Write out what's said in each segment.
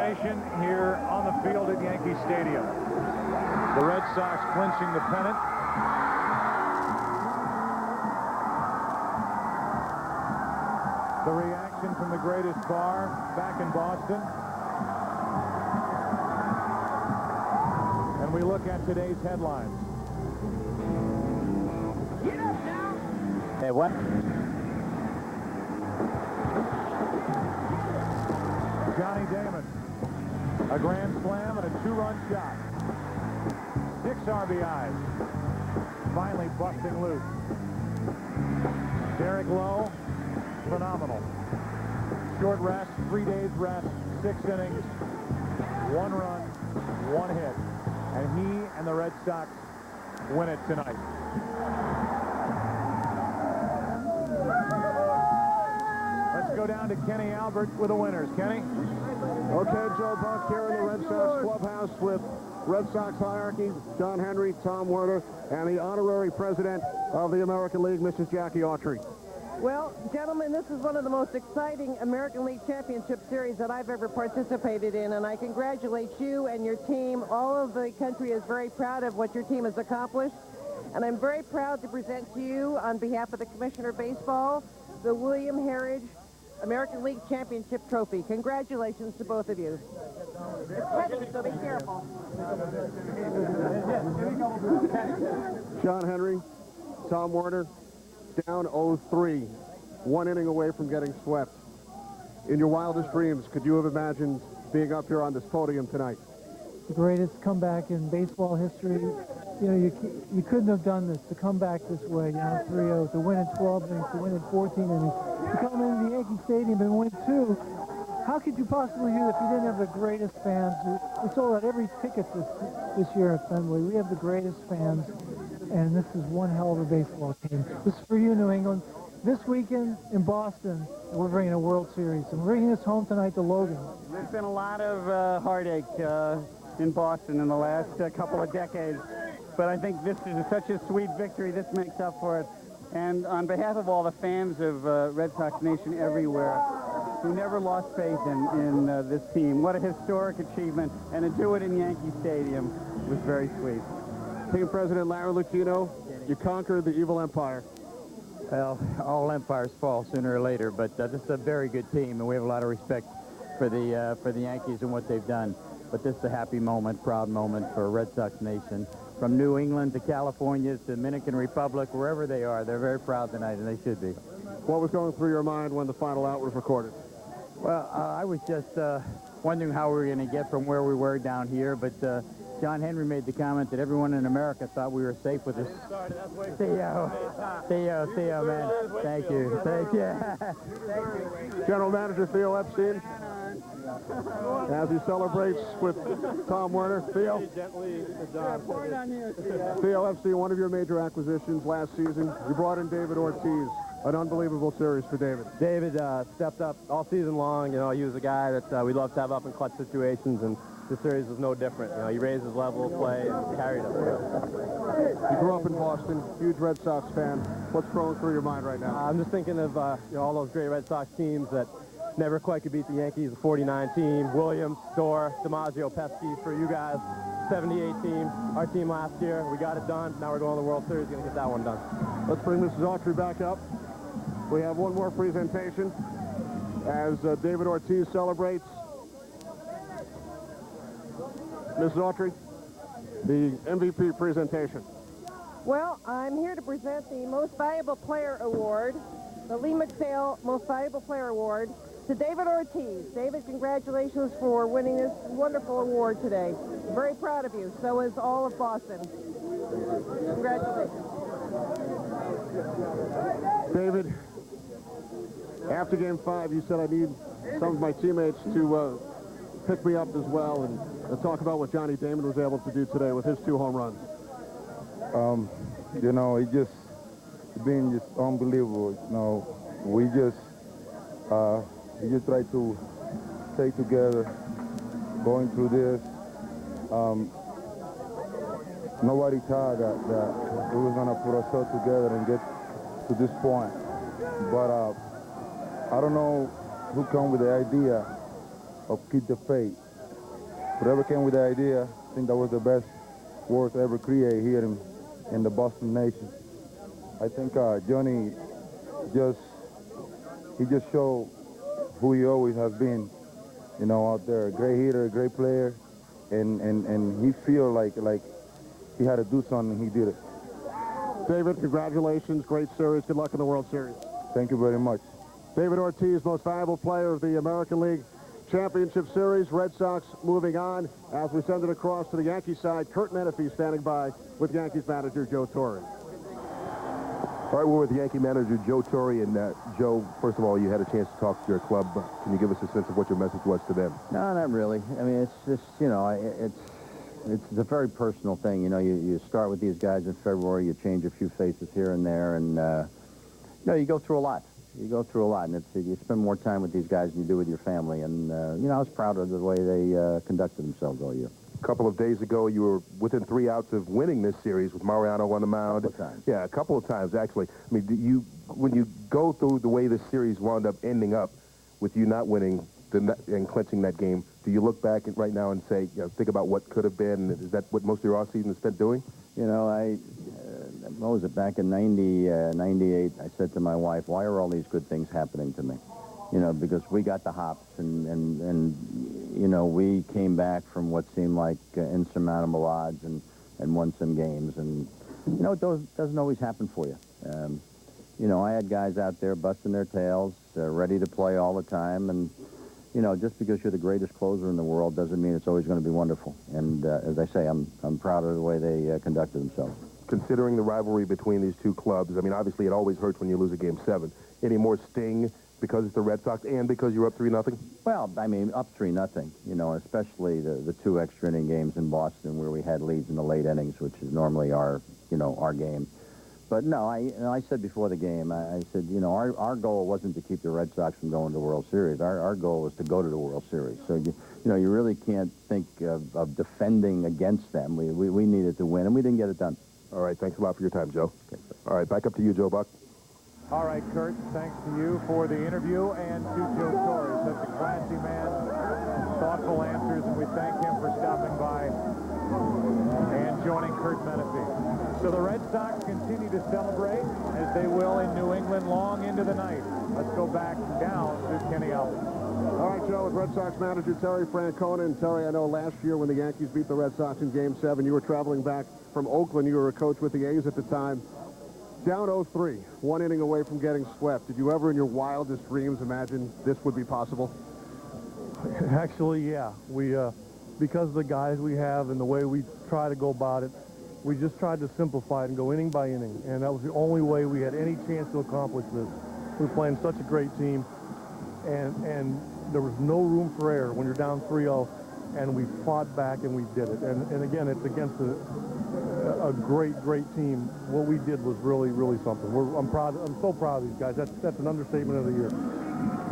celebration here on the field at Yankee Stadium. The Red Sox clinching the pennant. The reaction from the greatest bar back in Boston. And we look at today's headlines. Hey, what? Johnny Damon, a grand slam and a two-run shot. 6 RBIs, finally busting loose. Derek Lowe, phenomenal. Short rest, 3 days rest, 6 innings, 1 run, 1 hit. And he and the Red Sox win it tonight. Let's go down to Kenny Albert with the winners. Kenny? Okay, Joe Buck here in the Red Sox clubhouse with Red Sox hierarchy, John Henry, Tom Werner, and the honorary president of the American League, Mrs. Jackie Autry. Well, gentlemen, this is one of the most exciting American League Championship Series that I've ever participated in, and I congratulate you and your team. All of the country is very proud of what your team has accomplished, and I'm very proud to present to you, on behalf of the Commissioner of Baseball, the William Heritage American League Championship Trophy. Congratulations to both of you. It's heavy, so be careful. John Henry, Tom Werner, down 0-3, 1 inning away from getting swept. In your wildest dreams, could you have imagined being up here on this podium tonight? The greatest comeback in baseball history. You know, you couldn't have done this, to come back this way, you know, 3-0, to win in 12 innings, to win in 14 innings, to come into the Yankee Stadium and win 2. How could you possibly do that if you didn't have the greatest fans? We sold out every ticket this year at Fenway. We have the greatest fans, and this is one hell of a baseball team. This is for you, New England. This weekend in Boston, we're bringing a World Series, and we're bringing this home tonight to Logan. There's been a lot of heartache in Boston in the last couple of decades, but I think this is such a sweet victory. This makes up for it. And on behalf of all the fans of Red Sox Nation everywhere, who never lost faith in this team, what a historic achievement, and to do it in Yankee Stadium was very sweet. Team President Larry Lucchino, you conquered the evil empire. Well, all empires fall sooner or later, but this is a very good team, and we have a lot of respect for the Yankees and what they've done. But this is a happy moment, proud moment for Red Sox Nation. From New England to California to Dominican Republic, wherever they are, they're very proud tonight, and they should be. What was going through your mind when the final out was recorded? Well, I was just wondering how we were going to get from where we were down here, but John Henry made the comment that everyone in America thought we were safe with us. Theo, man. Thank you. Thank you. General Manager Theo Epstein, as he celebrates with Tom Werner. Theo? Theo Epstein, one of your major acquisitions last season, you brought in David Ortiz. An unbelievable series for David. David stepped up all season long. You know, he was a guy that we love to have up in clutch situations, and this series was no different. You know, he raised his level of play and carried us. You grew up in Boston, huge Red Sox fan. What's going through your mind right now? I'm just thinking of you know, all those great Red Sox teams that never quite could beat the Yankees. The 49 team, Williams, Storr, DiMaggio, Pesky. For you guys, 78 team. Our team last year, we got it done. Now we're going to the World Series, going to get that one done. Let's bring Mrs. Autry back up. We have one more presentation as David Ortiz celebrates. Mrs. Autry, the MVP presentation. Well, I'm here to present the Most Valuable Player Award, the Lee McPhail Most Valuable Player Award, to David Ortiz. David, congratulations for winning this wonderful award today. Very proud of you. So is all of Boston. Congratulations. David, after Game 5, you said I need some of my teammates to pick me up as well and talk about what Johnny Damon was able to do today with his 2 home runs. You know, it's been just unbelievable. You know, we just try to stay together going through this. Nobody thought that we were going to put ourselves together and get to this point. But I don't know who come with the idea of keep the faith. whoever came with the idea, I think that was the best words ever created here in the Boston nation. I think Johnny he just showed who he always has been, you know, out there. A great hitter, a great player, and he feel like he had to do something, he did it. David, congratulations. Great series. Good luck in the World Series. Thank you very much. David Ortiz, most valuable player of the American League Championship Series. Red Sox moving on. As we send it across to the Yankee side, Curt Menefee standing by with Yankees manager Joe Torre. All right, we're with Yankee manager Joe Torre. And Joe, first of all, you had a chance to talk to your club. Can you give us a sense of what your message was to them? No, not really. I mean, it's just, you know, it's a very personal thing. You know, you start with these guys in February, you change a few faces here and there, and, you know, you go through a lot. You go through a lot, and you spend more time with these guys than you do with your family. And, you know, I was proud of the way they conducted themselves all year. A couple of days ago, you were within 3 outs of winning this series with Mariano on the mound. A couple of times. Yeah, a couple of times, actually. I mean, when you go through the way this series wound up ending up with you not winning and clinching that game, do you look back right now and say, you know, think about what could have been? Is that what most of your offseason is spent doing? You know, what was it, back in 98, I said to my wife, why are all these good things happening to me? You know, because we got the hops, and you know, we came back from what seemed like insurmountable odds and won some games. And, you know, it doesn't always happen for you. You know, I had guys out there busting their tails, ready to play all the time. And, you know, just because you're the greatest closer in the world doesn't mean it's always going to be wonderful. And, as I say, I'm proud of the way they conducted themselves. Considering the rivalry between these two clubs, I mean, obviously it always hurts when you lose a Game 7. Any more sting because it's the Red Sox and because you're up 3-0? Well, I mean, up 3-0, you know, especially the 2 extra inning games in Boston where we had leads in the late innings, which is normally our game. But no, I said before the game, I said, you know, our goal wasn't to keep the Red Sox from going to the World Series. Our goal was to go to the World Series. So, you know, you really can't think of defending against them. We needed to win, and we didn't get it done. All right, thanks a lot for your time, Joe. Okay. All right, back up to you, Joe Buck. All right, Curt, thanks to you for the interview and to Joe Torre, such a classy man, thoughtful answers, and we thank him for stopping by and joining Curt Menefee. So the Red Sox continue to celebrate, as they will in New England long into the night. Let's go back down to Kenny Albert. All right, Joe, with Red Sox manager Terry Francona. And Terry, I know last year when the Yankees beat the Red Sox in Game 7, you were traveling back from Oakland. You were a coach with the A's at the time. Down 0-3, 1 inning away from getting swept. Did you ever in your wildest dreams imagine this would be possible? Actually, yeah. We, because of the guys we have and the way we try to go about it, we just tried to simplify it and go inning by inning. And that was the only way we had any chance to accomplish this. We're playing such a great team, and there was no room for error when you're down 3-0, and we fought back and we did it. And again, it's against a great team. What we did was really something. I'm so proud of these guys. That's an understatement of the year.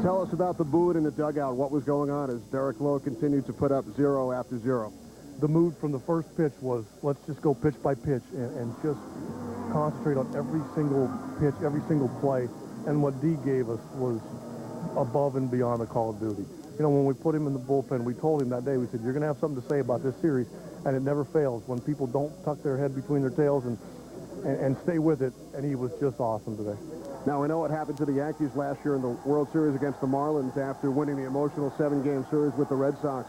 Tell us about the mood in the dugout. What was going on as Derek Lowe continued to put up 0 after 0? The mood from the first pitch was, let's just go pitch by pitch and just concentrate on every single pitch, every single play. And what D gave us was above and beyond the call of duty. You know, when we put him in the bullpen, we told him that day, we said, you're going to have something to say about this series, and it never fails when people don't tuck their head between their tails and stay with it, and he was just awesome today. Now, we know what happened to the Yankees last year in the World Series against the Marlins after winning the emotional 7-game series with the Red Sox.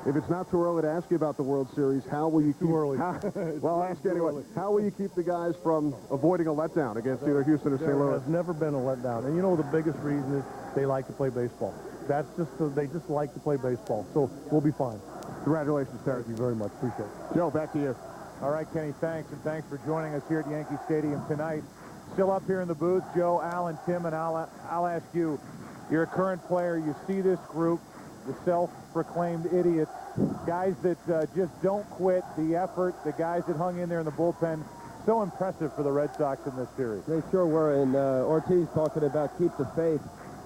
If it's not too early to ask you about the World Series, how will you keep... Too early. Well, I'll ask you anyway. How will you keep the guys from avoiding a letdown against either Houston or St. Louis? There has never been a letdown. And you know the biggest reason is they like to play baseball. That's just, they just like to play baseball. So we'll be fine. Congratulations, Terry. Thank you very much. Appreciate it. Joe, back to you. All right, Kenny, thanks, and thanks for joining us here at Yankee Stadium tonight. Still up here in the booth, Joe, Al, and Tim, and I'll ask you, you're a current player, you see this group, the self-proclaimed idiots, guys that just don't quit, the effort, the guys that hung in there in the bullpen, so impressive for the Red Sox in this series. They sure were, and Ortiz talking about keep the faith.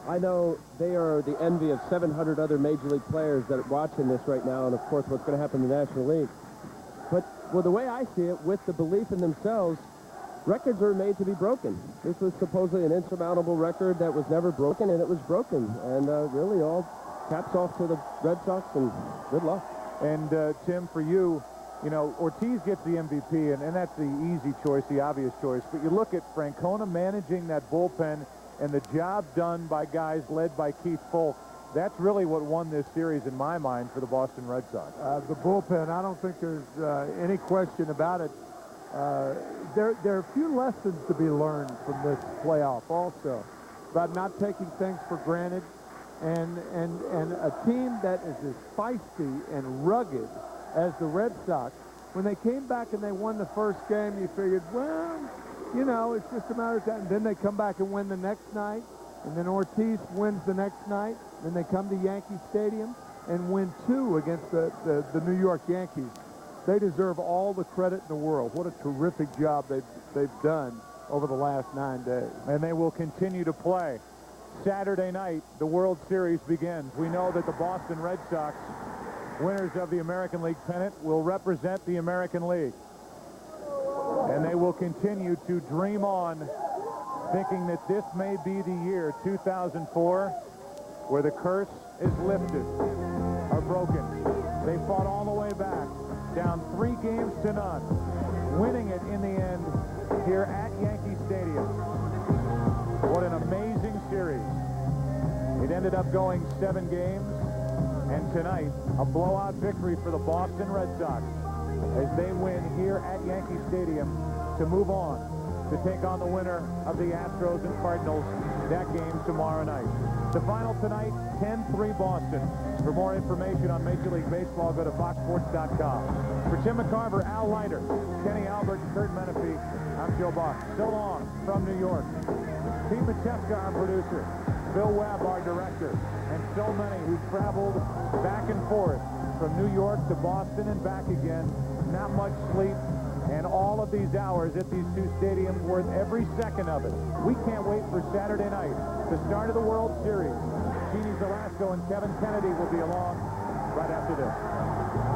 I know they are the envy of 700 other Major League players that are watching this right now, and of course what's going to happen in the National League. But, well, the way I see it, with the belief in themselves, records are made to be broken. This was supposedly an insurmountable record that was never broken, and it was broken. And really all caps off to the Red Sox, and good luck. And Tim, for you, you know, Ortiz gets the MVP, and that's the easy choice, the obvious choice. But you look at Francona managing that bullpen and the job done by guys led by Keith Folk. That's really what won this series in my mind for the Boston Red Sox. The bullpen, I don't think there's any question about it. There are a few lessons to be learned from this playoff also about not taking things for granted, and a team that is as feisty and rugged as the Red Sox. When they came back and they won the first game, you figured, well, you know, it's just a matter of time. And then they come back and win the next night, and then Ortiz wins the next night. Then they come to Yankee Stadium and win 2 against the New York Yankees. They deserve all the credit in the world. What a terrific job they've done over the last 9 days. And they will continue to play. Saturday night, the World Series begins. We know that the Boston Red Sox, winners of the American League pennant, will represent the American League. And they will continue to dream on, thinking that this may be the year, 2004, where the curse is lifted or broken. They fought all the way back, down 3 games to none, winning it in the end here at Yankee Stadium. What an amazing series. It ended up going 7 games, and tonight, a blowout victory for the Boston Red Sox as they win here at Yankee Stadium to move on to take on the winner of the Astros and Cardinals. That game tomorrow night. The final tonight, 10-3 Boston. For more information on Major League Baseball, go to foxsports.com. For Tim McCarver, Al Leiter, Kenny Albert, and Kurt Menefee, I'm Joe Buck. So long from New York. Pete Macheska, our producer. Bill Webb, our director. And so many who traveled back and forth from New York to Boston and back again. Not much sleep. And all of these hours at these 2 stadiums, worth every second of it. We can't wait for Saturday night, the start of the World Series. Jeannie Velasco and Kevin Kennedy will be along right after this.